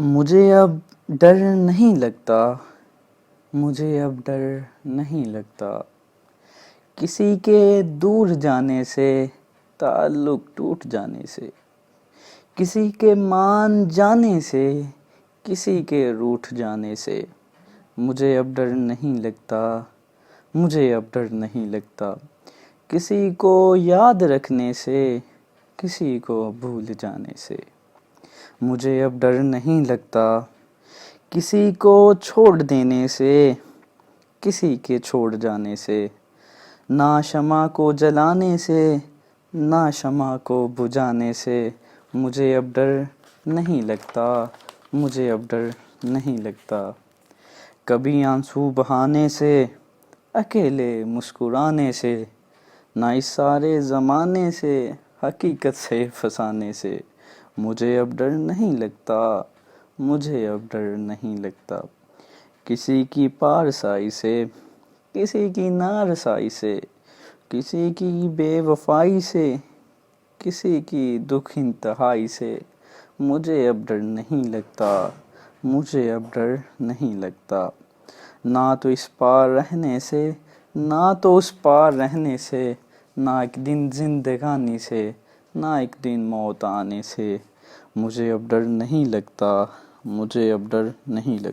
مجھے اب ڈر نہیں لگتا، مجھے اب ڈر نہیں لگتا، کسی کے دور جانے سے، تعلق ٹوٹ جانے سے، کسی کے مان جانے سے، کسی کے روٹھ جانے سے، مجھے اب ڈر نہیں لگتا، مجھے اب ڈر نہیں لگتا، کسی کو یاد رکھنے سے، کسی کو بھول جانے سے، مجھے اب ڈر نہیں لگتا، کسی کو چھوڑ دینے سے، کسی کے چھوڑ جانے سے، نہ شمع کو جلانے سے، نہ شمع کو بجھانے سے، مجھے اب ڈر نہیں لگتا، مجھے اب ڈر نہیں لگتا، کبھی آنسو بہانے سے، اکیلے مسکرانے سے، نہ اس سارے زمانے سے، حقیقت سے فسانے سے، مجھے اب ڈر نہیں لگتا، مجھے اب ڈر نہیں لگتا، کسی کی پارسائی سے، کسی کی نارسائی سے، کسی کی بے وفائی سے، کسی کی دکھ انتہائی سے، مجھے اب ڈر نہیں لگتا، مجھے اب ڈر نہیں لگتا، نہ تو اس پار رہنے سے، نہ تو اس پار رہنے سے، نہ ایک دن زندگانی سے، نہ ایک دن موت آنے سے، مجھے اب ڈر نہیں لگتا، مجھے اب ڈر نہیں لگتا۔